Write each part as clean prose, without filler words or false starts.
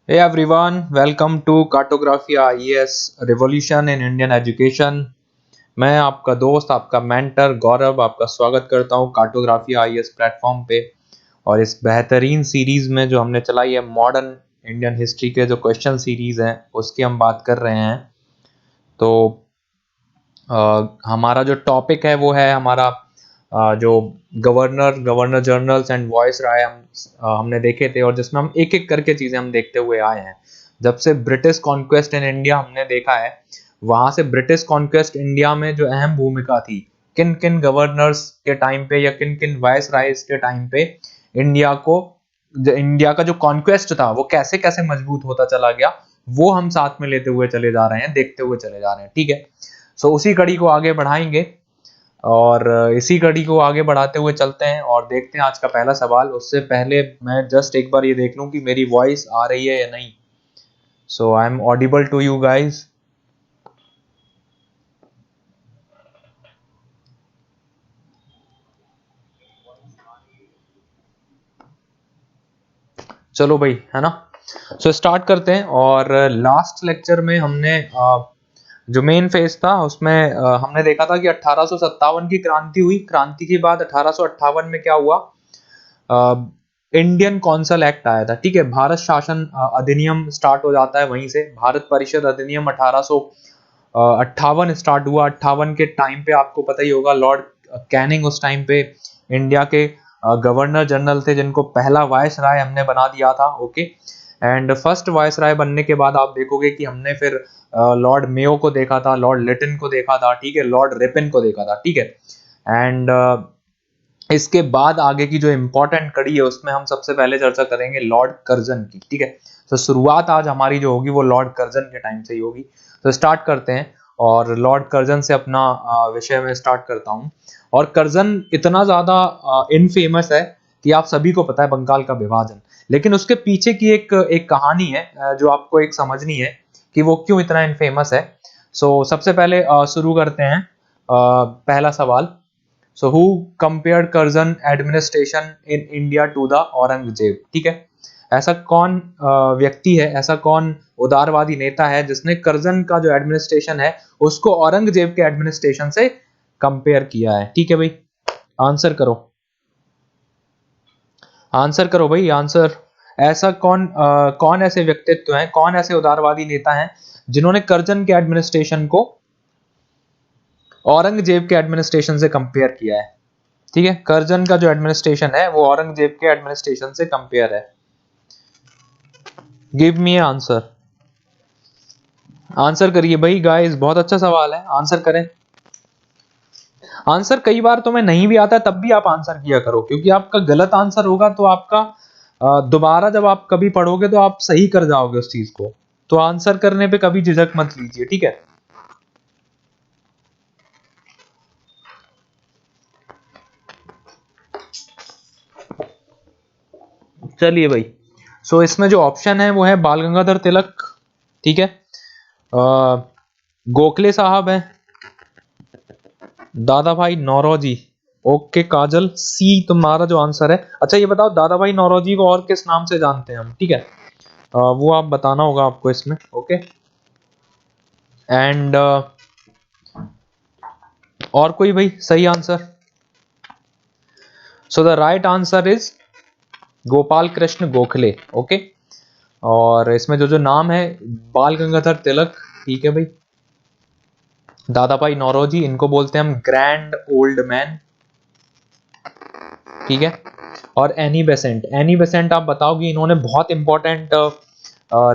Hey everyone, welcome to Cartography IES Revolution in Indian Education। मैं आपका दोस्त, आपका मेंटर गौरव आपका स्वागत करता हूँ कार्टोग्राफी आईएएस प्लेटफॉर्म पे। और इस बेहतरीन सीरीज में जो हमने चलाई है मॉडर्न इंडियन हिस्ट्री के जो क्वेश्चन सीरीज हैं उसकी हम बात कर रहे हैं। तो हमारा जो टॉपिक है वो है हमारा जो गवर्नर जनरल्स एंड वॉइस राय हमने देखे थे, और जिसमें हम एक एक करके चीजें हम देखते हुए आए हैं। जब से ब्रिटिश कॉन्क्वेस्ट इन इंडिया हमने देखा है, वहां से ब्रिटिश कॉन्क्वेस्ट इंडिया में जो अहम भूमिका थी, किन किन गवर्नर्स के टाइम पे या किन किन वाइस राइज के टाइम पे इंडिया का जो कॉन्क्वेस्ट था वो कैसे कैसे मजबूत होता चला गया, वो हम साथ में लेते हुए चले जा रहे हैं, देखते हुए चले जा रहे हैं। ठीक है, सो उसी कड़ी को आगे बढ़ाएंगे और इसी कड़ी को आगे बढ़ाते हुए चलते हैं और देखते हैं आज का पहला सवाल। उससे पहले मैं जस्ट एक बार ये देख लूं कि मेरी वॉइस आ रही है या नहीं। So I am audible to you guys. चलो भाई, है ना। सो स्टार्ट करते हैं। और लास्ट लेक्चर में हमने जो मेन फेज था उसमें हमने देखा था कि 1857 की क्रांति हुई। क्रांति के बाद 1858 में क्या हुआ, इंडियन कौंसल एक्ट आया था। ठीक है, भारत शासन अधिनियम स्टार्ट हो जाता है वहीं से। भारत परिषद अधिनियम 1858 स्टार्ट हुआ। 58 के टाइम पे आपको पता ही होगा, लॉर्ड कैनिंग उस टाइम पे इंडिया के गवर्नर जनरल थे, जिनको पहला वाइस राय हमने बना दिया था। ओके, एंड फर्स्ट वाइस राय बनने के बाद आप देखोगे कि हमने फिर लॉर्ड मेयो को देखा था, लॉर्ड लिटन को देखा था, ठीक है, लॉर्ड रिपन को देखा था। ठीक है, एंड इसके बाद आगे की जो इम्पोर्टेंट कड़ी है उसमें हम सबसे पहले चर्चा करेंगे लॉर्ड कर्जन की। ठीक है, तो शुरुआत आज हमारी जो होगी वो लॉर्ड कर्जन के टाइम से ही होगी। तो स्टार्ट करते हैं और लॉर्ड कर्जन से अपना विषय में स्टार्ट करता हूँ। और कर्जन इतना ज्यादा इनफेमस है कि आप सभी को पता है बंगाल का विभाजन, लेकिन उसके पीछे की एक कहानी है जो आपको एक समझनी है कि वो क्यों इतना इनफेमस है। सो सबसे पहले शुरू करते हैं पहला सवाल। So who compared Curzon administration in India to the Aurangzeb. ठीक है, ऐसा कौन व्यक्ति है, ऐसा कौन उदारवादी नेता है जिसने कर्जन का जो एडमिनिस्ट्रेशन है उसको औरंगजेब के एडमिनिस्ट्रेशन से कंपेयर किया है। ठीक है भाई, आंसर करो, आंसर करो भाई, आंसर। ऐसा कौन ऐसे व्यक्तित्व हैं, कौन ऐसे उदारवादी नेता हैं जिन्होंने कर्जन के एडमिनिस्ट्रेशन को औरंगजेब के एडमिनिस्ट्रेशन से कंपेयर किया है। ठीक है, कर्जन का जो एडमिनिस्ट्रेशन है वो औरंगजेब के एडमिनिस्ट्रेशन से कंपेयर है। गिव मी आंसर, आंसर करिए भाई गाइस, बहुत अच्छा सवाल है, आंसर करें। आंसर कई बार तुम्हें नहीं भी आता तब भी आप आंसर किया करो, क्योंकि आपका गलत आंसर होगा तो आपका दोबारा जब आप कभी पढ़ोगे तो आप सही कर जाओगे उस चीज को। तो आंसर करने पे कभी झिझक मत लीजिए, ठीक है। चलिए भाई, सो इसमें जो ऑप्शन है वो है बाल गंगाधर तिलक, ठीक है, गोखले साहब है, दादा भाई नौरोजी। ओके काजल, सी तुम्हारा जो आंसर है। अच्छा ये बताओ, दादा भाई नौरोजी को और किस नाम से जानते हैं हम, ठीक है, वो आप बताना होगा आपको इसमें। ओके, एंड और कोई भाई सही answer? So the right answer is Gopal Krishna Gokhale. Okay, और इसमें जो जो नाम है, बाल गंगाधर तिलक, ठीक है भाई, दादा भाई नौरोजी, इनको बोलते हैं हम ग्रैंड ओल्ड मैन, ठीक है, और एनी बेसेंट। एनी बेसेंट आप बताओगे, इन्होंने बहुत इंपॉर्टेंट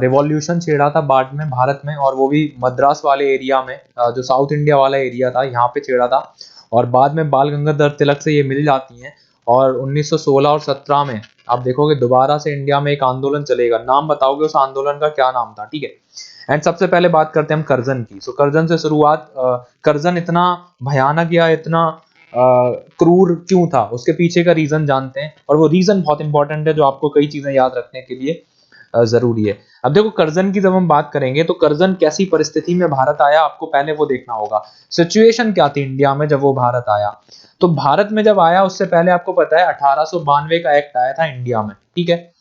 रिवॉल्यूशन छेड़ा था बाद में भारत में, और वो भी मद्रास वाले एरिया में, जो साउथ इंडिया वाला एरिया था यहाँ पे छेड़ा था। और बाद में बाल गंगाधर तिलक से ये मिल जाती हैं, और 1916 और 17 में आप देखोगे दोबारा से इंडिया में एक आंदोलन चलेगा। नाम बताओगे उस आंदोलन का, क्या नाम था, ठीक है। एंड सबसे पहले बात करते हैं हम कर्जन की। सो कर्जन से शुरुआत, कर्जन इतना भयानक या इतना क्रूर क्यों था, उसके पीछे का रीजन जानते हैं, और वो रीजन बहुत इंपॉर्टेंट है जो आपको कई चीजें याद रखने के लिए जरूरी है। अब देखो, कर्जन की जब हम बात करेंगे तो कर्जन कैसी परिस्थिति में भारत आया, आपको पहले वो देखना होगा। सिचुएशन क्या थी इंडिया में जब वो भारत आया। तो भारत में जब आया उससे पहले आपको पता है 1892 का एक्ट आया था इंडिया में, ठीक है,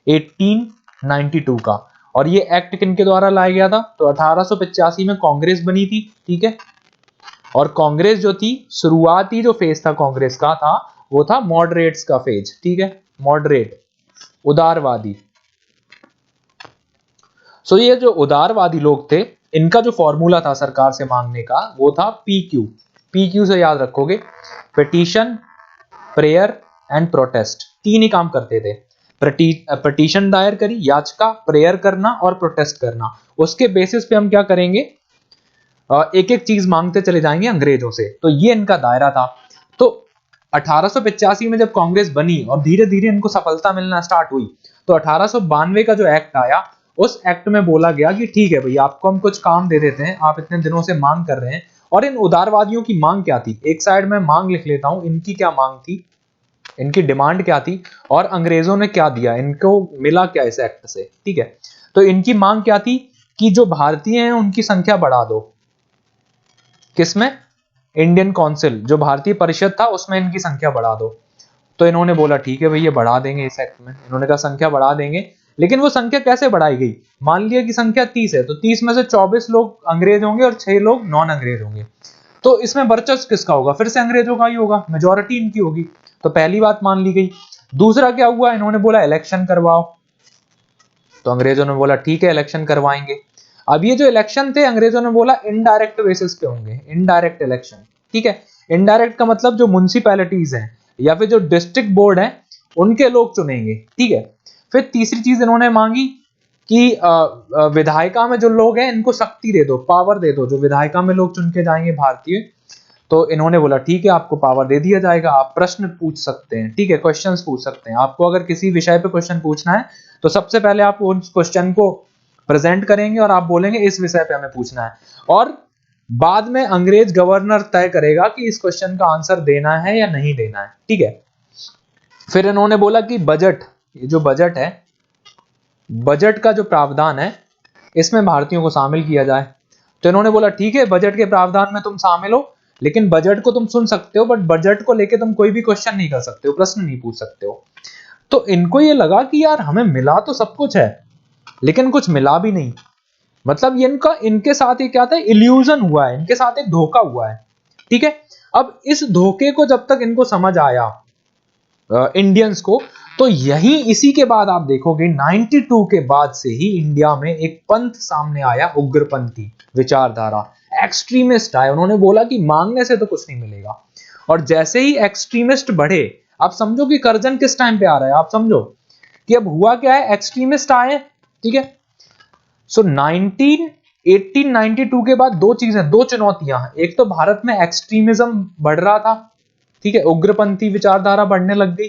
1892 का। और ये एक्ट किनके द्वारा लाया गया था? तो 1885 में कांग्रेस बनी थी, ठीक है। और कांग्रेस जो थी, शुरुआती जो फेज था कांग्रेस का था वो था मॉडरेट्स का फेज, ठीक है, मॉडरेट, उदारवादी। सो ये जो उदारवादी लोग थे, इनका जो फॉर्मूला था सरकार से मांगने का वो था PQ। PQ से याद रखोगे, पिटीशन, प्रेयर एंड प्रोटेस्ट, तीन ही काम करते थे। पिटीशन दायर करी, याचिका, प्रेयर करना और प्रोटेस्ट करना। उसके बेसिस पे हम क्या करेंगे, एक एक चीज मांगते चले जाएंगे अंग्रेजों से। तो ये इनका दायरा था। तो 1885 में जब कांग्रेस बनी और धीरे धीरे इनको सफलता मिलना स्टार्ट हुई, तो 1892 का जो एक्ट आया, उस एक्ट में बोला गया कि ठीक है भैया, आपको हम कुछ काम दे देते हैं, आप इतने दिनों से मांग कर रहे हैं। और इन उदारवादियों की मांग क्या थी, एक साइड में मांग लिख लेता हूं, इनकी क्या मांग थी, इनकी डिमांड क्या थी और अंग्रेजों ने क्या दिया, इनको मिला क्या इस एक्ट से, ठीक है। तो इनकी मांग क्या थी कि जो भारतीय हैं उनकी संख्या बढ़ा दो। किसमें? इंडियन काउंसिल, जो भारतीय परिषद था उसमें इनकी संख्या बढ़ा दो। तो इन्होंने बोला ठीक है भैया, बढ़ा देंगे इस एक्ट में। इन्होंने कहा संख्या बढ़ा देंगे, लेकिन वो संख्या कैसे बढ़ाई गई? मान लिया कि संख्या 30 है, तो 30 में से 24 लोग अंग्रेज होंगे और 6 लोग नॉन अंग्रेज होंगे। तो इसमें वर्चस्व किसका होगा? फिर से अंग्रेजों का ही होगा, मेजोरिटी इनकी होगी। तो पहली बात मान ली गई। दूसरा क्या हुआ, इन्होंने बोला इलेक्शन करवाओ। तो अंग्रेजों ने बोला ठीक है, इलेक्शन करवाएंगे। अब ये जो इलेक्शन थे, अंग्रेजों ने बोला इनडायरेक्ट बेसिस पे होंगे, इनडायरेक्ट इलेक्शन, ठीक है। इनडायरेक्ट का मतलब जो म्युनिसिपैलिटीज हैं या फिर जो डिस्ट्रिक्ट बोर्ड है उनके लोग चुनेंगे, ठीक है। फिर तीसरी चीज इन्होंने मांगी कि विधायिका में जो लोग हैं इनको शक्ति दे दो, पावर दे दो, जो विधायिका में लोग चुन के जाएंगे भारतीय। तो इन्होंने बोला ठीक है, आपको पावर दे दिया जाएगा, आप प्रश्न पूछ सकते हैं, ठीक है, क्वेश्चंस पूछ सकते हैं। आपको अगर किसी विषय पे क्वेश्चन पूछना है तो सबसे पहले आप उस क्वेश्चन को प्रेजेंट करेंगे और आप बोलेंगे इस विषय पे हमें पूछना है, और बाद में अंग्रेज गवर्नर तय करेगा कि इस क्वेश्चन का आंसर देना है या नहीं देना है, ठीक है। फिर इन्होंने बोला कि बजट, ये जो बजट है, बजट का जो प्रावधान है इसमें भारतीयों को शामिल किया जाए। तो इन्होंने बोला ठीक है, बजट के प्रावधान में तुम शामिल हो, लेकिन बजट को तुम सुन सकते हो, बट बजट को लेके तुम कोई भी क्वेश्चन नहीं कर सकते हो, प्रश्न नहीं पूछ सकते हो। तो इनको ये लगा कि यार हमें मिला तो सब कुछ है, लेकिन कुछ मिला भी नहीं। मतलब ये इनके साथ ये क्या था, इल्यूजन हुआ है, इनके साथ एक धोखा हुआ है, ठीक है। अब इस धोखे को जब तक इनको समझ आया इंडियंस को, तो यही इसी के बाद आप देखोगे 92 के बाद से ही इंडिया में एक पंथ सामने आया, उग्रपंथी विचारधारा, एक्सट्रीमिस्ट आए। उन्होंने बोला कि मांगने से तो कुछ नहीं मिलेगा। और जैसे ही एक्सट्रीमिस्ट बढ़े, आप समझो कि कर्जन किस टाइम पे आ रहा है, आप समझो कि अब हुआ क्या है, एक्सट्रीमिस्ट आए, ठीक है। सो 1892 के बाद दो चीजें, दो चुनौतियां हैं। एक तो भारत में एक्सट्रीमिज्म बढ़ रहा था, ठीक है, उग्रपंथी विचारधारा बढ़ने लग गई।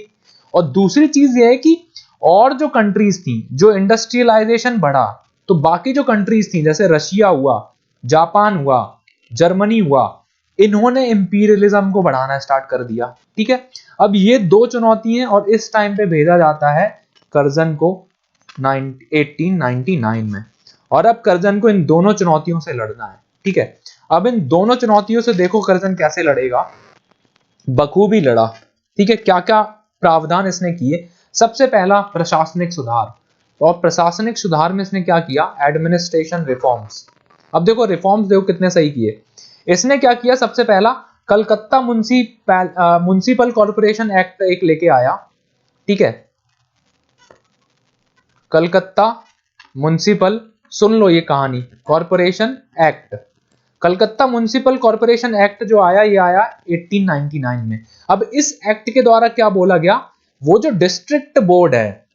और दूसरी चीज ये है कि और जो कंट्रीज थी, जो इंडस्ट्रियलाइजेशन बढ़ा, तो बाकी जो कंट्रीज थी जैसे रशिया हुआ, जापान हुआ, जर्मनी हुआ, इन्होंने इंपीरियलिज्म को बढ़ाना स्टार्ट कर दिया, ठीक है। अब ये दो चुनौती हैं और इस टाइम पे भेजा जाता है कर्जन को 1899 में। और अब कर्जन को इन दोनों चुनौतियों से लड़ना है, ठीक है। अब इन दोनों चुनौतियों से देखो कर्जन कैसे लड़ेगा, बखूबी लड़ा, ठीक है। क्या क्या प्रावधान इसने किए? सबसे पहला प्रशासनिक सुधार, और प्रशासनिक सुधार में इसने क्या किया, एडमिनिस्ट्रेशन रिफॉर्म्स। अब देखो रिफॉर्म्स देखो कितने सही किए। इसने क्या किया, सबसे पहला कलकत्ता म्युनिसिपल कॉर्पोरेशन एक्ट एक लेके आया, ठीक है। कलकत्ता म्युनिसिपल, सुन लो ये कहानी, corporation act, Calcutta municipal corporation act जो आया, ये आया 1899 में। अब इस एक्ट के द्वारा क्या बोला गया, वो जो डिस्ट्रिक्ट बोर्ड है,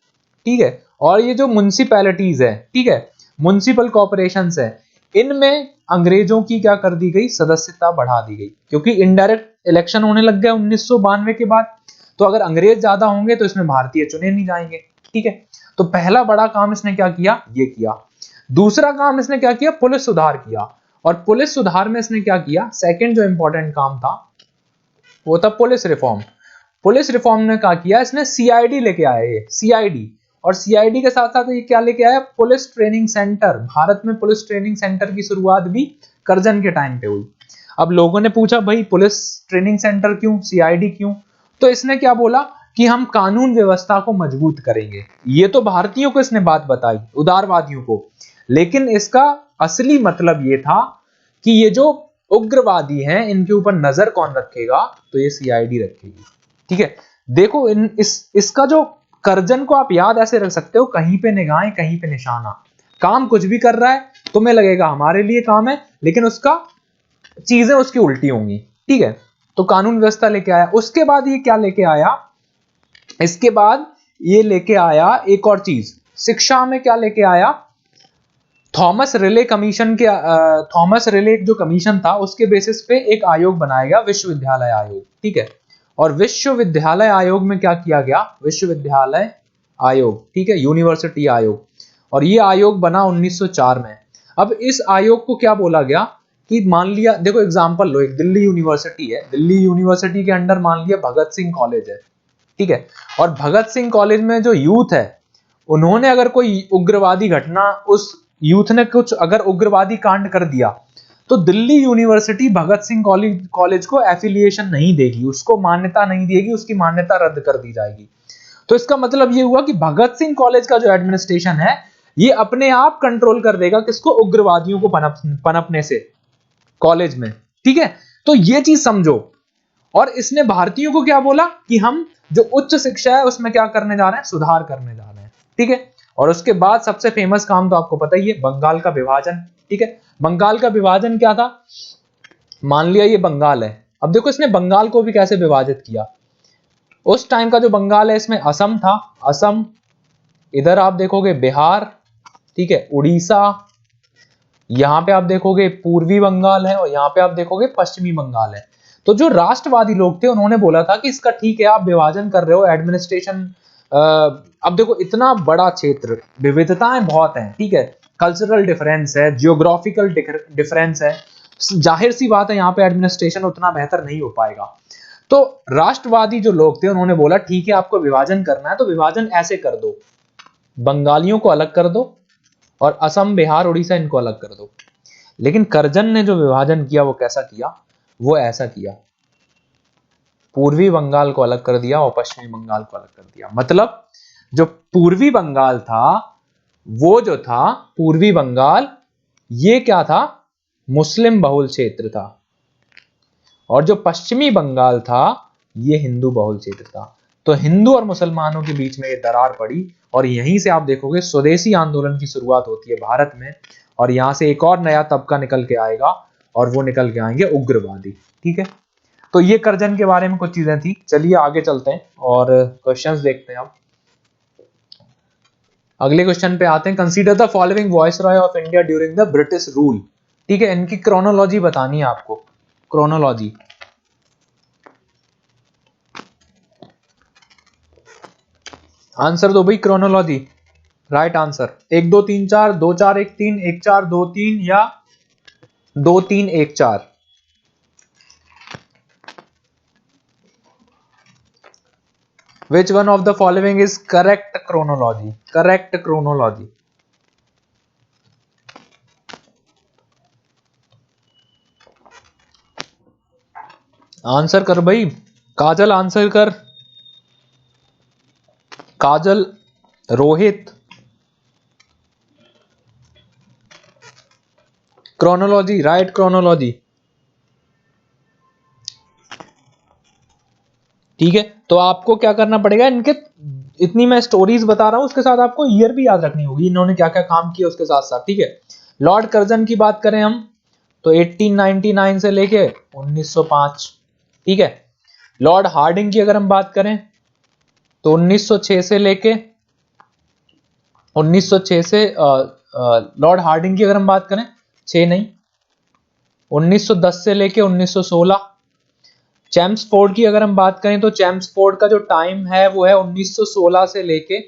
ठीक है, और ये जो म्युनिसिपैलिटीज है, ठीक है, म्युनिसिपल कॉर्पोरेशंस है, इनमें अंग्रेजों की क्या कर दी गई, सदस्यता बढ़ा दी गई। क्योंकि इनडायरेक्ट इलेक्शन होने लग गया 1992 के बाद, तो अगर अंग्रेज ज्यादा होंगे तो इसमें भारतीय चुने नहीं जाएंगे, ठीक है। तो पहला बड़ा काम इसने क्या किया, ये किया। दूसरा काम इसने क्या किया, पुलिस सुधार किया। और पुलिस सुधार में इसने क्या किया, सेकंड जो इंपॉर्टेंट काम था वो था पुलिस रिफॉर्म। पुलिस रिफॉर्म ने क्या किया, इसने सीआईडी लेके आया, ये सीआईडी। और सीआईडी के साथ साथ ये क्या लेके आया, पुलिस ट्रेनिंग सेंटर। भारत में पुलिस ट्रेनिंग सेंटर की शुरुआत भी कर्जन के टाइम पे हुई। अब लोगों ने पूछा भाई पुलिस ट्रेनिंग सेंटर क्यों, सीआईडी क्यों? तो इसने क्या बोला, कि हम कानून व्यवस्था को मजबूत करेंगे। ये तो भारतीयों को इसने बात बताई, उदारवादियों को, लेकिन इसका असली मतलब ये था कि ये जो उग्रवादी हैं इनके ऊपर नजर कौन रखेगा, तो ये सीआईडी रखेगी। ठीक है, देखो इसका जो कर्जन को आप याद ऐसे रख सकते हो, कहीं पे निगाहें कहीं पे निशाना, काम कुछ भी कर रहा है तुम्हें लगेगा हमारे लिए काम है, लेकिन उसका चीजें उसकी उल्टी होंगी। ठीक है, तो कानून व्यवस्था लेके आया। उसके बाद ये क्या लेके आया, इसके बाद ये लेके आया एक और चीज, शिक्षा में क्या लेके आया, थॉमस रिले कमीशन के थॉमस रिले जो कमीशन था उसके बेसिस पे एक आयोग बनाया गया, विश्वविद्यालय आयोग। ठीक है, और विश्वविद्यालय आयोग में क्या किया गया, विश्वविद्यालय आयोग, ठीक है, यूनिवर्सिटी आयोग, और ये आयोग बना 1904 में। अब इस आयोग को क्या बोला गया कि मान लिया, देखो एग्जांपल लो, एक दिल्ली यूनिवर्सिटी है, दिल्ली यूनिवर्सिटी के अंडर मान लिया भगत सिंह कॉलेज है। ठीक है, और भगत सिंह कॉलेज में जो यूथ है उन्होंने अगर कोई उग्रवादी घटना, उस यूथ ने कुछ अगर उग्रवादी कांड कर दिया, तो दिल्ली यूनिवर्सिटी भगत सिंह कॉलेज को एफिलिएशन नहीं देगी, उसको मान्यता नहीं देगी, उसकी मान्यता रद्द कर दी जाएगी। तो इसका मतलब ये हुआ कि भगत सिंह कॉलेज का जो एडमिनिस्ट्रेशन है ये अपने आप कंट्रोल कर देगा किसको, उग्रवादियों को पनपने से कॉलेज में। ठीक है, तो ये चीज समझो। और इसने भारतीयों को क्या बोला कि हम जो उच्च शिक्षा है उसमें क्या करने जा रहे हैं, सुधार करने जा रहे हैं। ठीक है, और उसके बाद सबसे फेमस काम तो आपको पता ही है, बंगाल का विभाजन। ठीक है, बंगाल का विभाजन क्या था, मान लिया ये बंगाल है, अब देखो इसने बंगाल को भी कैसे विभाजित किया। उस टाइम का जो बंगाल है इसमें असम था, असम, इधर आप देखोगे बिहार, ठीक है, उड़ीसा, यहां पे आप देखोगे पूर्वी बंगाल है, और यहां पे आप देखोगे पश्चिमी बंगाल है। तो जो राष्ट्रवादी लोग थे उन्होंने बोला था कि इसका ठीक है आप विभाजन कर रहे हो, एडमिनिस्ट्रेशन, अब देखो इतना बड़ा क्षेत्र, विविधताएं बहुत हैं। ठीक है, कल्चरल डिफरेंस है, जियोग्राफिकल डिफरेंस है, जाहिर सी बात है यहाँ पे एडमिनिस्ट्रेशन उतना बेहतर नहीं हो पाएगा। तो राष्ट्रवादी जो लोग थे उन्होंने बोला ठीक है आपको विभाजन करना है तो विभाजन ऐसे कर दो, बंगालियों को अलग कर दो और असम, बिहार, उड़ीसा इनको अलग कर दो। लेकिन कर्जन ने जो विभाजन किया वो कैसा किया, वो ऐसा किया, पूर्वी बंगाल को अलग कर दिया और पश्चिमी बंगाल को अलग कर दिया। मतलब जो पूर्वी बंगाल था, वो जो था पूर्वी बंगाल, ये क्या था, मुस्लिम बहुल क्षेत्र था, और जो पश्चिमी बंगाल था ये हिंदू बहुल क्षेत्र था। तो हिंदू और मुसलमानों के बीच में ये दरार पड़ी, और यहीं से आप देखोगे स्वदेशी आंदोलन की शुरुआत होती है भारत में, और यहां से एक और नया तबका निकल के आएगा, और वो निकल के आएंगे उग्रवादी। ठीक है, तो ये कर्जन के बारे में कुछ चीजें थी। चलिए आगे चलते हैं और क्वेश्चंस देखते हैं। अब अगले क्वेश्चन पे आते हैं। Consider the following viceroy of India during the British rule. ठीक है, इनकी क्रोनोलॉजी बतानी है आपको, क्रोनोलॉजी। आंसर दो भाई, क्रोनोलॉजी, राइट आंसर। 1 2 3 4, 2 4 1 3, 1 4 2 3, या 2 3 1 4। Which one of the following is correct chronology? Correct chronology. Answer कर भाई, काजल आंसर कर, Kajal, Rohit. Chronology, right chronology. ठीक है, तो आपको क्या करना पड़ेगा, इनके इतनी मैं स्टोरीज बता रहा हूं उसके साथ आपको ईयर भी याद रखनी होगी, इन्होंने क्या क्या काम किया उसके साथ साथ। ठीक है, लॉर्ड कर्जन की बात करें हम तो 1899 से लेके 1905। ठीक है, लॉर्ड हार्डिंग की अगर हम बात करें तो 1906 से लेके 1906 से लॉर्ड हार्डिंग की अगर हम बात करें, 6 नहीं, 1910 से लेके 1916। चैम्सफोर्ड की अगर हम बात करें तो चैम्सफोर्ड का जो टाइम है वो है 1916 से लेके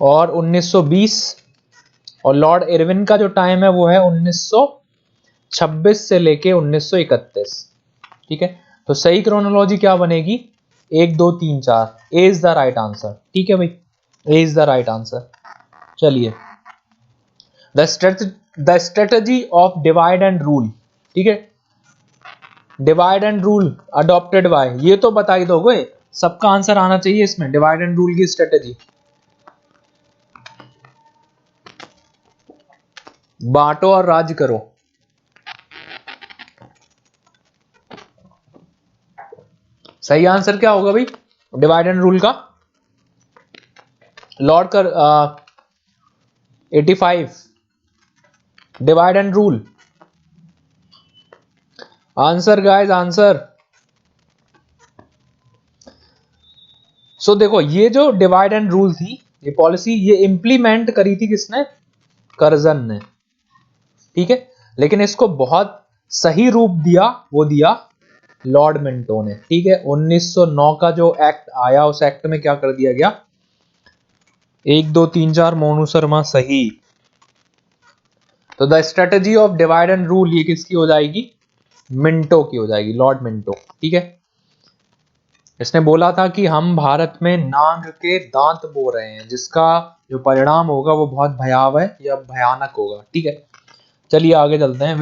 और 1920, और लॉर्ड इरविन का जो टाइम है वो है 1926 से लेके 1931। ठीक है, तो सही क्रोनोलॉजी क्या बनेगी, 1 2 3 4, ए इज द राइट आंसर। ठीक है भाई, ए इज द राइट आंसर। चलिए, the strategy of divide and rule. ठीक है, divide and rule adopted by, ये तो बता ही दोगे, सबका आंसर आना चाहिए इसमें। डिवाइड एंड रूल की स्ट्रेटेजी, बांटो और राज करो। सही आंसर क्या होगा भाई डिवाइड एंड रूल का? लॉर्ड कर 85, divide and rule. Answer guys, answer. So देखो, ये जो डिवाइड एंड रूल थी, ये पॉलिसी, ये इंप्लीमेंट करी थी किसने? कर्जन ने, ठीक है। लेकिन इसको बहुत सही रूप दिया, वो दिया लॉर्ड मिंटो ने, ठीक है। 1909 का जो एक्ट आया, उस एक्ट में क्या कर दिया गया? 1 2 3 4 मोनू शर्मा सही। तो the strategy of divide and rule ये किसकी हो जाएगी? मिंटो की हो जाएगी, लॉर्ड मिंटो, ठीक है। इसने बोला था कि हम भारत में नाग के दांत बो रहे हैं, जिसका जो परिणाम होगा वो बहुत भयावह या भयानक होगा, ठीक है। चलिए आगे चलते हैं।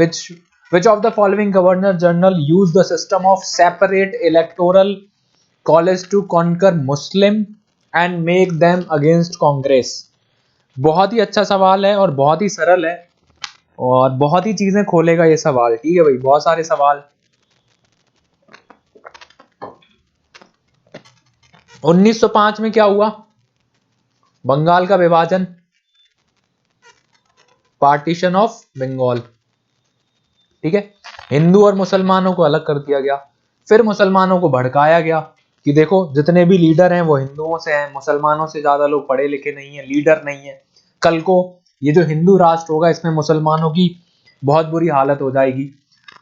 Which of the following governor general use the system of separate electoral college to conquer Muslim and make them against Congress? बहुत ही अच्छा सवाल है और बहुत ही सरल है और बहुत ही चीजें खोलेगा ये सवाल, ठीक है भाई। बहुत सारे सवाल। 1905 में क्या हुआ? बंगाल का विभाजन, पार्टीशन ऑफ बंगाल, ठीक है। हिंदू और मुसलमानों को अलग कर दिया गया। फिर मुसलमानों को भड़काया गया कि देखो जितने भी लीडर हैं वो हिंदुओं से हैं, मुसलमानों से ज्यादा लोग पढ़े लिखे नहीं है, लीडर नहीं है। कल को ये जो हिंदू राष्ट्र होगा इसमें मुसलमानों की बहुत बुरी हालत हो जाएगी।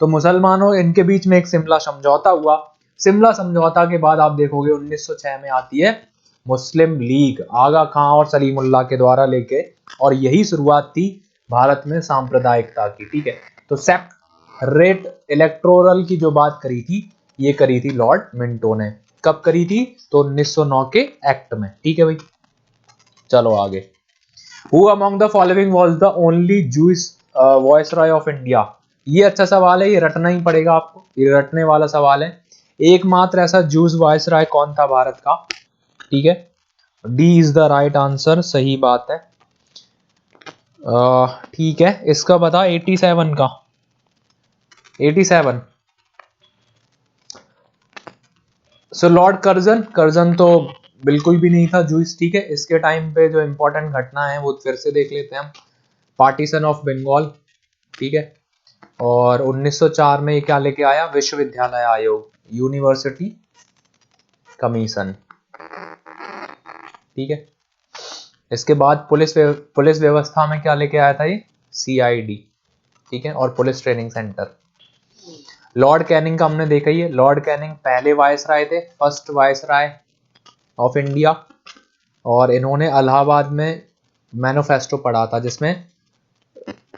तो मुसलमानों, इनके बीच में एक शिमला समझौता हुआ। शिमला समझौता के बाद आप देखोगे 1906 में आती है मुस्लिम लीग, आगा खां और सलीमुल्लाह के द्वारा लेके, और यही शुरुआत थी भारत में सांप्रदायिकता की, ठीक है। तो सेपरेट इलेक्टोरल की जो बात करी थी, ये करी थी लॉर्ड मिंटो ने। कब करी थी? तो 1909 के एक्ट में, ठीक है भाई। चलो आगे। Who among the following was the only Jewish viceroy of India? ये अच्छा सवाल है, ये रटना ही पड़ेगा आपको, ये रटने वाला सवाल है। एकमात्र ऐसा जूस वायसराय कौन था भारत का? ठीक है, D is the right answer, सही बात है। ठीक है, इसका बता 87 का, 87। सो लॉर्ड कर्जन, कर्जन तो बिल्कुल भी नहीं था जूस, ठीक है। इसके टाइम पे जो इंपॉर्टेंट घटना है वो फिर से देख लेते हैं हम। पार्टीशन ऑफ बंगाल, ठीक है। और 1904 में ये क्या लेके आया? विश्वविद्यालय आयोग, यूनिवर्सिटी कमीशन, ठीक है। इसके बाद पुलिस व्यवस्था में क्या लेके आया था ये? सीआईडी, ठीक है, और police training centre. Lord Canning का हमने देखा ही है। लॉर्ड कैनिंग पहले वायसराय थे, फर्स्ट वायसराय ऑफ इंडिया, और इन्होंने इलाहाबाद में मैनिफेस्टो पढ़ा था जिसमें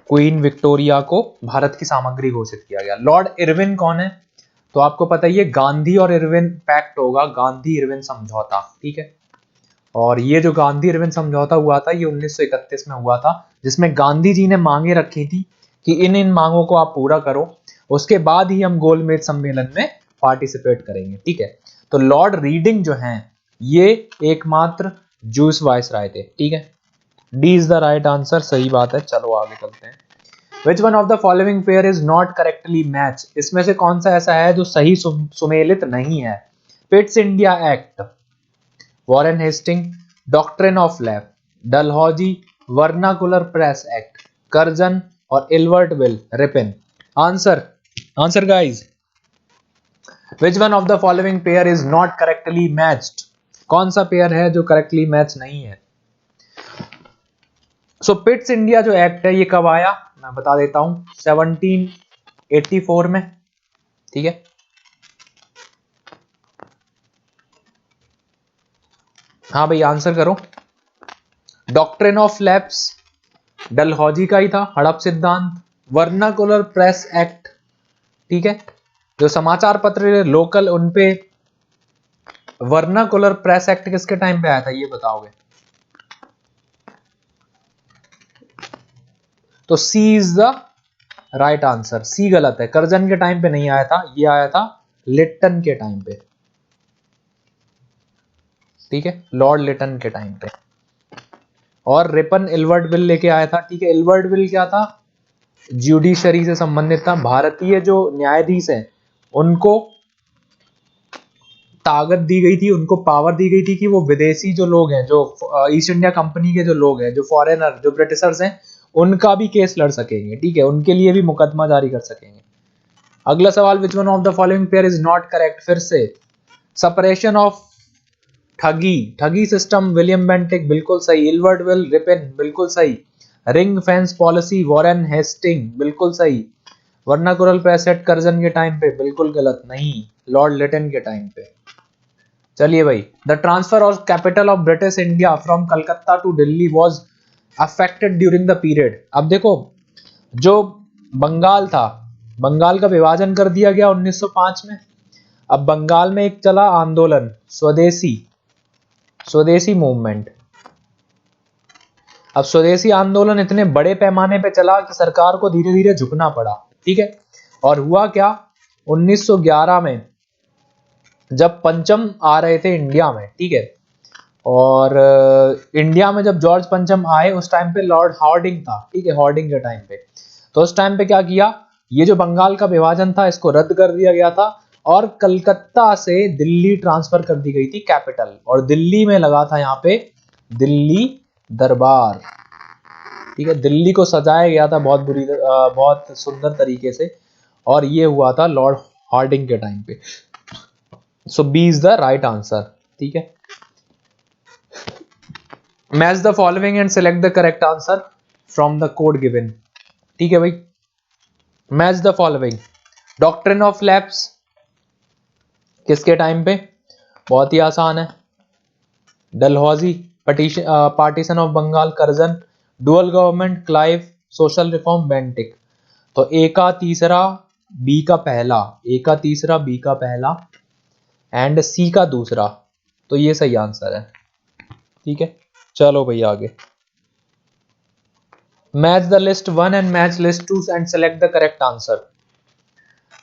क्वीन विक्टोरिया को भारत की सामग्री घोषित किया गया। लॉर्ड इरविन कौन है? तो आपको पता ही है, गांधी और इरविन पैक्ट होगा, गांधी इरविन समझौता, ठीक है। और ये जो गांधी इरविन समझौता हुआ था ये 1931 में हुआ था, जिसमें गांधी जी ने मांगे रखी थी कि इन मांगों को आप पूरा करो, उसके बाद ही हम गोलमेज सम्मेलन में पार्टिसिपेट करेंगे, ठीक है। तो लॉर्ड रीडिंग जो हैं ये एकमात्र जूस वायसराय थे, ठीक है। D is the right answer, सही बात है। चलो आगे चलते हैं। विच one of the following pair is not correctly match? इसमें से कौन सा ऐसा है जो सही सुमेलित नहीं है? Pitt's India act, Warren Hasting, doctrine of lapse, Dalhousie, vernacular press act, Curzon और Ilbert bill Ripon. Answer guys, which one of the following pair is not correctly matched? कौन सा पेयर है जो करेक्टली मैच नहीं है? सो Pitt's India जो act है ये कब आया? मैं बता देता हूं, 1784 में, ठीक है। हाँ भाई आंसर करो। डॉक्ट्रिन ऑफ लैब्स डलहौजी का ही था, हड़प सिद्धांत। वर्नाकुलर प्रेस एक्ट, ठीक है, जो समाचार पत्र लोकल, उनपे वर्नाकुलर प्रेस एक्ट किसके टाइम पे आया था ये बताओगे? तो सी इज द राइट आंसर, सी गलत है। कर्जन के टाइम पे नहीं आया था, ये आया था लिट्टन के टाइम पे। ठीक है, लॉर्ड लिटन के टाइम पे। और रिपन इल्बर्ट बिल लेके आया था। ठीक है, इल्बर्ट बिल क्या था, ज्यूडिशरी से संबंधित था। भारतीय जो न्यायाधीश हैं उनको ताकत दी गई थी, उनको पावर दी गई थी कि वो विदेशी जो लोग हैं, जो ईस्ट इंडिया कंपनी के जो लोग हैं, जो फॉरेनर, जो ब्रिटिशर्स हैं, उनका भी केस लड़ सकेंगे। ठीक है, उनके लिए भी मुकदमा जारी कर सकेंगे। अगला सवाल, which one of the following pair is not correct. फिर से separation of thuggee system, William Bentinck बिल्कुल सही, इल्बर्ट बिल, रिपन बिल्कुल सही, ring fence policy, Warren Hasting बिल्कुल सही, वर्नाकुलर प्रेस एक्ट कर्जन के टाइम पे बिल्कुल गलत, नहीं, लॉर्ड लिटन के टाइम पे। चलिए भाई, the transfer of capital of British India from Calcutta to Delhi was affected during the period. अब देखो, जो बंगाल था, बंगाल का विभाजन कर दिया गया 1905 में। अब बंगाल में एक चला आंदोलन, स्वदेशी मूवमेंट। अब स्वदेशी आंदोलन इतने बड़े पैमाने पे चला कि सरकार को धीरे धीरे झुकना पड़ा। ठीक है, और हुआ क्या, 1911 में जब पंचम आ रहे थे इंडिया में, ठीक है, और इंडिया में जब जॉर्ज पंचम आए उस टाइम पे लॉर्ड हार्डिंग था। ठीक है, हार्डिंग के टाइम पे, तो उस टाइम पे क्या किया, ये जो बंगाल का विभाजन था इसको रद्द कर दिया गया था और कलकत्ता से दिल्ली ट्रांसफर कर दी गई थी कैपिटल, और दिल्ली में लगा था यहाँ पे दिल्ली दरबार। ठीक है, दिल्ली को सजाया गया था बहुत सुंदर तरीके से, और ये हुआ था लॉर्ड हार्डिंग के टाइम पे। So B is the right answer. ठीक है, match the following and select the correct answer from the code given. ठीक है भाई, match the following, doctrine of lapse किसके टाइम पे, बहुत ही आसान है, Dalhousie, partition of Bengal Curzon, dual government Clive, social reform Bentinck. तो ए का तीसरा, बी का पहला, ए का तीसरा, बी का पहला एंड सी का दूसरा, तो ये सही आंसर है। ठीक है, चलो भाई आगे, match the list 1 and match list 2 and select the correct answer.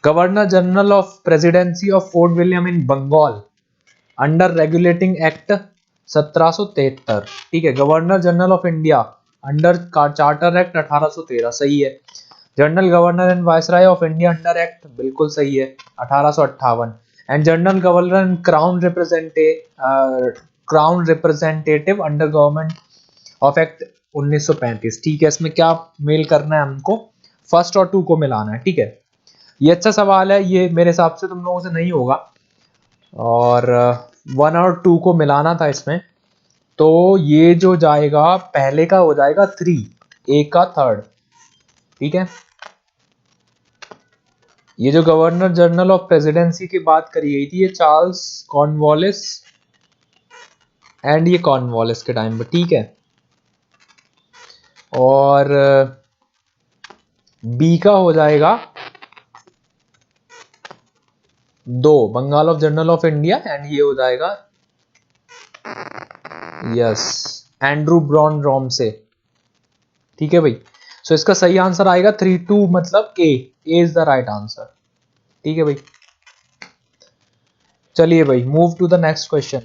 Governor general of presidency of Fort William in Bengal under regulating act 1773। ठीक है, governor general of India under charter act 1813, सही है। General governor and viceroy of India under act, बिल्कुल सही है, 1858। And general governor and crown representative under government of act 1935। ठीक है, इसमें क्या मेल करना है हमको, फर्स्ट और 2 को मिलाना है। ठीक है, ये अच्छा सवाल है, ये मेरे हिसाब से तुम लोगों से नहीं होगा, और 1 और 2 को मिलाना था इसमें, तो ये जो जाएगा पहले का हो जाएगा 3, ए का 3rd। ठीक है, ये जो गवर्नर जनरल ऑफ प्रेसिडेंसी की बात करी गई थी, ये चार्ल्स कॉर्नवालिस एंड ये कॉर्नवालिस के टाइम पे। ठीक है, और बी का हो जाएगा 2, Bengal of general of India, and ये हो जाएगा यस एंड्रू ब्रॉन रोम से। ठीक है भाई, सो इसका सही आंसर आएगा 3-2, मतलब A is the right answer. ठीक है भाई, चलिए भाई, move to the next question.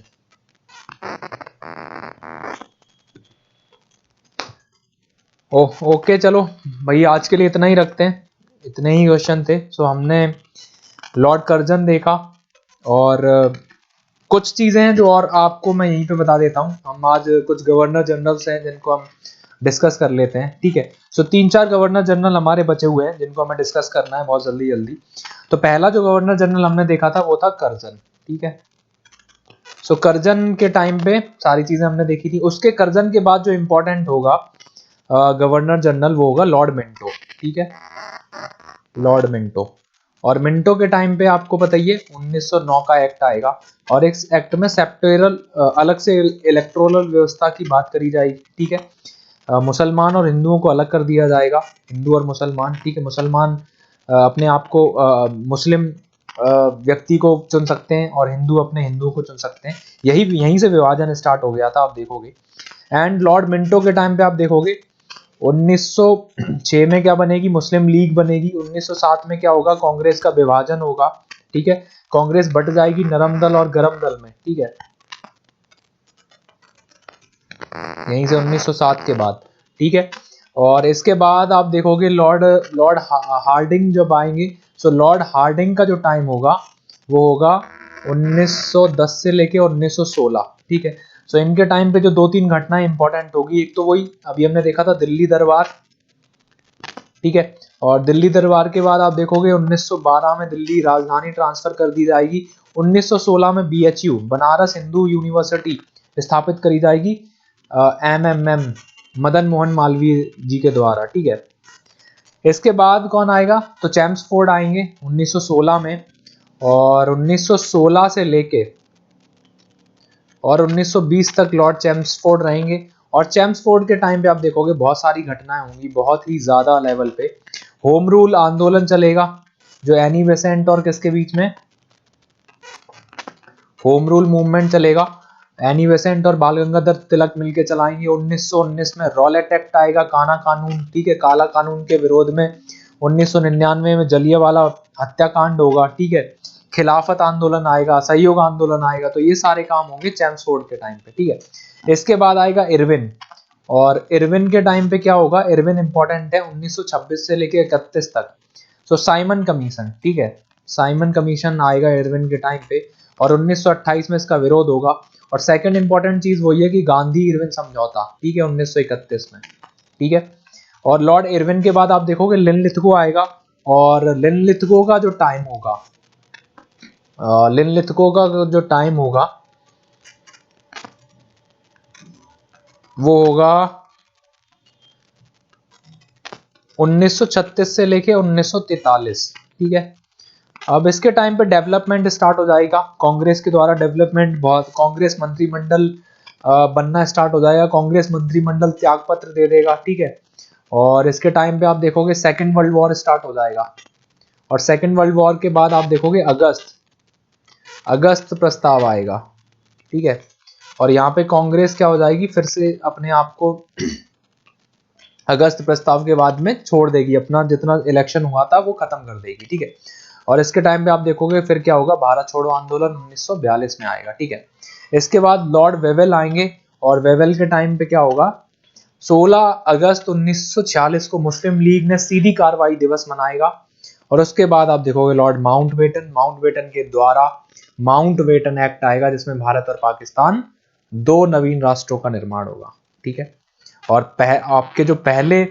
Okay, चलो भाई, आज के लिए इतना ही रखते हैं, इतने ही क्वेश्चन थे। सो हमने लॉर्ड कर्जन देखा, और कुछ चीजें हैं जो और आपको मैं यहीं पे बता देता हूं। हम आज कुछ गवर्नर जनरल्स हैं जिनको हम डिस्कस कर लेते हैं। ठीक है, सो 3-4 गवर्नर जनरल हमारे बचे हुए हैं जिनको हमें डिस्कस करना है बहुत जल्दी जल्दी। तो पहला जो गवर्नर जनरल हमने देखा था वो था कर्जन। ठीक है, सो कर्जन के टाइम पे सारी चीजें हमने देखी थी। उसके कर्जन के बाद जो इंपॉर्टेंट होगा गवर्नर जनरल, वो होगा लॉर्ड मिंटो। ठीक है, लॉर्ड मिंटो, और मिंटो के टाइम पे आपको बताइए 1909 का एक्ट आएगा, और इस एक्ट में सेक्टोरल अलग से इलेक्टोरल व्यवस्था की बात करी जाएगी। ठीक है, मुसलमान और हिंदुओं को अलग कर दिया जाएगा, हिंदू और मुसलमान। ठीक है, मुसलमान अपने आप को मुस्लिम व्यक्ति को चुन सकते हैं, और हिंदू अपने हिंदू को चुन सकते हैं। यहीं से विभाजन स्टार्ट हो गया था, आप देखोगे। एंड लॉर्ड मिंटो के टाइम पे आप देखोगे 1906 में क्या बनेगी, मुस्लिम लीग बनेगी। 1907 में क्या होगा, कांग्रेस का विभाजन होगा। ठीक है, कांग्रेस बट जाएगी नरम दल और गरम दल में। ठीक है, यहीं से 1907 के बाद, ठीक है। और इसके बाद आप देखोगे लॉर्ड हार्डिंग जब आएंगे, सो लॉर्ड हार्डिंग का जो टाइम होगा वो होगा 1910 से लेके 1916, ठीक है। सो इनके टाइम पे जो 2-3 घटनाएं इंपॉर्टेंट होगी, एक तो वही अभी हमने देखा था दिल्ली दरबार, ठीक है। और दिल्ली दरबार के बाद आप देखोगे 1912 में दिल्ली राजधानी ट्रांसफर कर दी जाएगी। 1916 में BHU बनारस हिंदू यूनिवर्सिटी स्थापित करी जाएगी MMM मदन मोहन मालवीय जी के द्वारा, ठीक है। इसके बाद कौन आएगा, तो चैम्सफोर्ड आएंगे 1916 में, और 1916 से लेके और 1920 तक लॉर्ड चैम्सफोर्ड रहेंगे। और चैम्सफोर्ड के टाइम पे आप देखोगे बहुत सारी घटनाएं होंगी, बहुत ही ज्यादा लेवल पे। होम रूल आंदोलन चलेगा, जो एनी बेसेंट और किसके बीच में, होम रूल मूवमेंट चलेगा, एनी बेसेंट और बाल गंगाधर तिलक मिलकर चलाएंगे। 1919 में रॉलेट एक्ट आएगा, काला कानून, ठीक है, काला कानून के विरोध में। 1999 में जलियांवाला हत्याकांड होगा, ठीक है। खिलाफत आंदोलन आएगा, असहयोग आंदोलन आएगा। तो ये सारे काम होंगे चैम्सफोर्ड के टाइम पे, ठीक है। इसके बाद आएगा इरविन, और इरविन के टाइम पे क्या होगा, इरविन इंपॉर्टेंट है 1926 से लेके 31 तक। सो साइमन कमीशन, ठीक है, साइमन कमीशन आएगा इरविन के टाइम पे, और 1928 में इसका विरोध होगा। और सेकंड इंपॉर्टेंट चीज वही है कि गांधी इरविन समझौता, ठीक है, 1931 में, ठीक है। और लॉर्ड इरविन के बाद आप देखोगे लिनलिथगो आएगा, और लिनलिथगो का जो टाइम होगा, लिनलिथगो का जो टाइम होगा वो होगा 1936 से लेके 1943, ठीक है। अब इसके टाइम पे डेवलपमेंट स्टार्ट हो जाएगा, कांग्रेस के द्वारा डेवलपमेंट, बहुत कांग्रेस मंत्रिमंडल बनना स्टार्ट हो जाएगा, कांग्रेस मंत्रिमंडल त्याग पत्र दे देगा, ठीक है। और इसके टाइम पे आप देखोगे सेकेंड वर्ल्ड वॉर स्टार्ट हो जाएगा, और सेकेंड वर्ल्ड वॉर के बाद आप देखोगे अगस्त प्रस्ताव आएगा, ठीक है। और यहाँ पे कांग्रेस क्या हो जाएगी, फिर से अपने आप को अगस्त प्रस्ताव के बाद में छोड़ देगी, अपना जितना इलेक्शन हुआ था वो खत्म कर देगी, ठीक है। और इसके टाइम पे आप देखोगे फिर क्या होगा, भारत छोड़ो आंदोलन 1942 में आएगा, ठीक है। इसके बाद लॉर्ड वेवेल आएंगे, और वेवेल के टाइम पे क्या होगा, 16 अगस्त 1946 को मुस्लिम लीग ने सीधी कार्रवाई दिवस मनाएगा। और उसके बाद आप देखोगे लॉर्ड माउंटबेटन के द्वारा माउंटबेटन एक्ट आएगा, जिसमें भारत और पाकिस्तान 2 नवीन राष्ट्रों का निर्माण होगा, ठीक है। और आपके जो पहले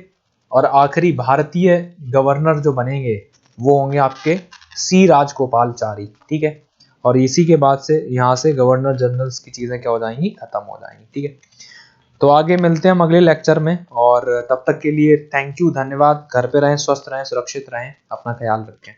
और आखिरी भारतीय गवर्नर जो बनेंगे वो होंगे आपके C राजगोपालचारी, ठीक है। और इसी के बाद से यहाँ से गवर्नर जनरल्स की चीजें क्या हो जाएंगी, खत्म हो जाएंगी, ठीक है। तो आगे मिलते हैं हम अगले लेक्चर में, और तब तक के लिए थैंक यू, धन्यवाद। घर पे रहें, स्वस्थ रहें, सुरक्षित रहें, अपना ख्याल रखें।